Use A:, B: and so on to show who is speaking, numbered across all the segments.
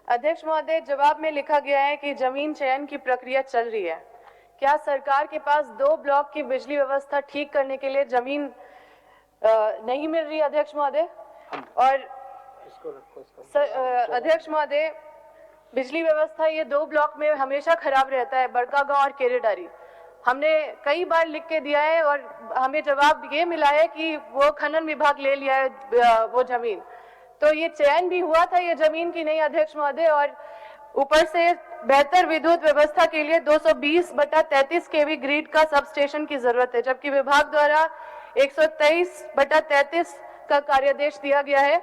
A: अध्यक्ष महोदय, जवाब में लिखा गया है कि जमीन चयन की प्रक्रिया चल रही है। क्या सरकार के पास 2 ब्लॉक की बिजली व्यवस्था ठीक करने के लिए जमीन नहीं मिल रही? अध्यक्ष महोदय, और अध्यक्ष महोदय, बिजली व्यवस्था ये 2 ब्लॉक में हमेशा खराब रहता है, बड़कागांव और केरेडारी। हमने कई बार लिख के दिया है और हमें जवाब ये मिला है कि वो खनन विभाग ले लिया है वो जमीन। तो ये चयन भी हुआ था ये जमीन की नहीं अध्यक्ष महोदय, और ऊपर से बेहतर विद्युत व्यवस्था के लिए 220/33 केवी ग्रिड का सब स्टेशन की जरूरत है, जबकि विभाग द्वारा 123/33 का कार्यादेश दिया गया है।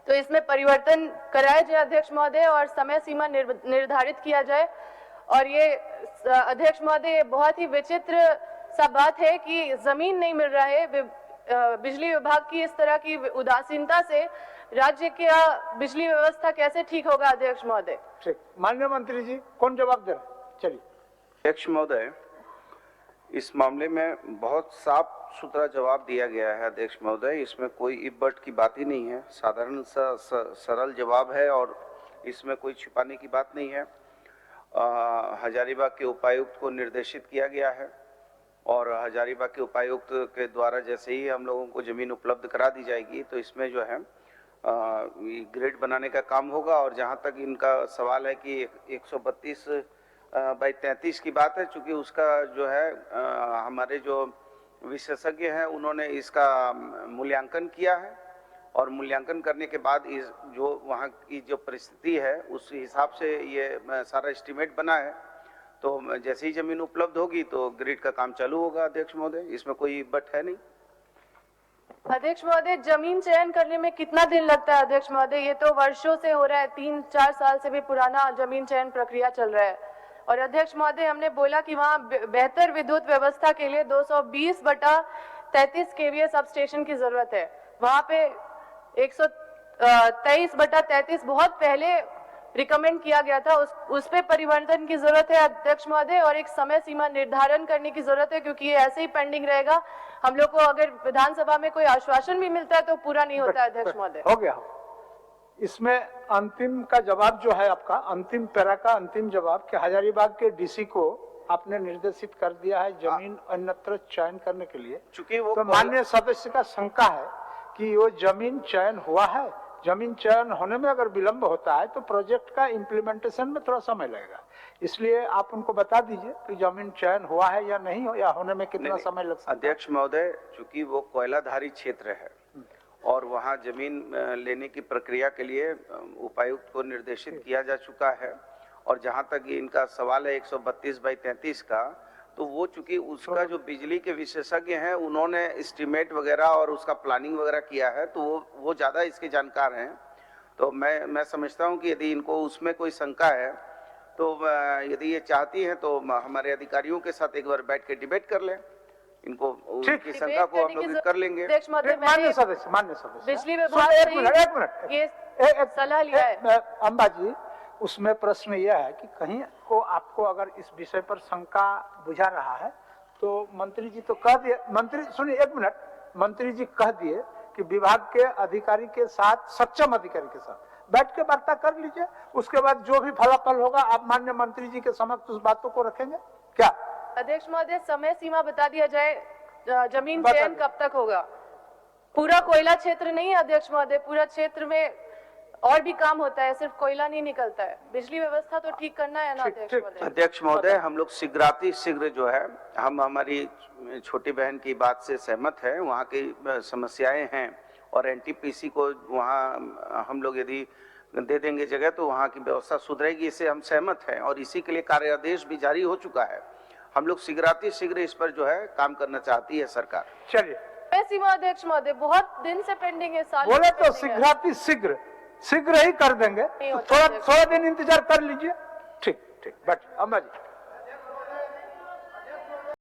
A: तो इसमें परिवर्तन कराया जाए अध्यक्ष महोदय और समय सीमा निर्धारित किया जाए। और ये अध्यक्ष महोदय, बहुत ही विचित्र सा बात है कि जमीन नहीं मिल रहा है। बिजली विभाग की इस तरह की उदासीनता से राज्य की बिजली व्यवस्था कैसे ठीक होगा अध्यक्ष महोदय?
B: ठीक, माननीय मंत्री जी कौन जवाब दे रहे हैं? चलिए।
C: अध्यक्ष महोदय, इस मामले में बहुत साफ सुथरा जवाब दिया गया है अध्यक्ष महोदय। इसमें कोई इफ बट की बात ही नहीं है, साधारण सा सरल जवाब है और इसमें कोई छिपाने की बात नहीं है। हजारीबाग के उपायुक्त को निर्देशित किया गया है और हजारीबाग के उपायुक्त के द्वारा जैसे ही हम लोगों को जमीन उपलब्ध करा दी जाएगी तो इसमें जो है ग्रिड बनाने का काम होगा। और जहां तक इनका सवाल है कि 132/33 की बात है, चूंकि उसका जो है हमारे जो विशेषज्ञ हैं उन्होंने इसका मूल्यांकन किया है और मूल्यांकन करने के बाद इस जो वहाँ की जो परिस्थिति है उस हिसाब से ये सारा एस्टीमेट बना है। तो जैसे ही जमीन उपलब्ध होगी तो ग्रिड का काम चालू होगा अध्यक्ष महोदय, इसमें कोई बट है नहीं।
A: अध्यक्ष महोदय, जमीन चयन करने में कितना दिन लगता है अध्यक्ष महोदय? ये तो वर्षों से हो रहा है, 3-4 साल से भी पुराना जमीन चयन प्रक्रिया चल रहा है। और अध्यक्ष महोदय, हमने बोला कि वहाँ बेहतर विद्युत व्यवस्था के लिए 220/33 केवीए सब स्टेशन की जरूरत है। वहाँ पे 123/33 बहुत पहले रिकमेंड किया गया था, उस पे परिवर्तन की जरूरत है अध्यक्ष महोदय, और एक समय सीमा निर्धारण करने की जरूरत है, क्योंकि ये ऐसे ही पेंडिंग रहेगा। हम लोग को अगर विधानसभा में कोई आश्वासन भी मिलता है तो पूरा नहीं होता है अध्यक्ष महोदय।
B: हो गया। इसमें अंतिम का जवाब जो है आपका, अंतिम पैरा का अंतिम जवाब कि हजारीबाग के डीसी को आपने निर्देशित कर दिया है जमीन अन्यत्र चयन करने के लिए।
C: चूंकि वो
B: तो माननीय सदस्य का शंका है कि वो जमीन चयन हुआ है, जमीन चयन होने में अगर विलंब होता है तो प्रोजेक्ट का इम्प्लीमेंटेशन में थोड़ा समय लगेगा। इसलिए आप उनको बता दीजिए कि जमीन चयन हुआ है या नहीं हो, या होने में कितना समय लग सकता है।
C: अध्यक्ष महोदय, चूंकि वो कोयलाधारी क्षेत्र है और वहाँ जमीन लेने की प्रक्रिया के लिए उपायुक्त को निर्देशित किया जा चुका है। और जहाँ तक इनका सवाल है 132/33 का, तो वो चूंकि उसका जो बिजली के विशेषज्ञ हैं उन्होंने एस्टीमेट वगैरह और उसका प्लानिंग वगैरह किया है, तो वो ज़्यादा इसके जानकार हैं। तो मैं समझता हूँ कि यदि इनको उसमें कोई शंका है तो यदि ये चाहती हैं तो हमारे अधिकारियों के साथ एक बार बैठ के डिबेट कर लें, इनको उनकी शंका को हम लोग कर लेंगे।
B: माननीय सदस्य
A: बिजली विभाग ये सलाह लिया है।
B: अम्बा जी, उसमें प्रश्न यह है कि कहीं को आपको अगर इस विषय पर शंका बुझा रहा है तो मंत्री जी तो कह दिए, मंत्री सुनिए एक मिनट, मंत्री जी कह दिए कि विभाग के अधिकारी के साथ, सक्षम अधिकारी के साथ बैठ के वार्ता कर लीजिए। उसके बाद जो भी फलाफल होगा आप माननीय मंत्री जी के समक्ष उस बातों को रखेंगे क्या?
A: अध्यक्ष महोदय, समय सीमा बता दिया जाए, जमीन चयन कब तक होगा? पूरा कोयला क्षेत्र नहीं है अध्यक्ष महोदय, पूरा क्षेत्र में और भी काम होता है, सिर्फ कोयला नहीं निकलता है। बिजली व्यवस्था तो ठीक करना है ना अध्यक्ष महोदय।
C: अध्यक्ष महोदय, हम लोग शीघ्र जो है, हम हमारी छोटी बहन की बात से सहमत है, वहाँ की समस्याएं हैं और एनटीपीसी को वहाँ हम लोग यदि दे देंगे जगह तो वहाँ की व्यवस्था सुधरेगी, इससे हम सहमत हैं और इसी के लिए कार्यादेश भी जारी हो चुका है। हम लोग शीघ्र इस पर जो है काम करना चाहती है सरकार।
B: चलिए,
A: सीमा अध्यक्ष महोदय, बहुत दिन से पेंडिंग है, साल
B: बोले तो शीघ्र ही कर देंगे, थोड़ा दिन इंतजार कर लीजिए। ठीक, बैठ अम्बा जी।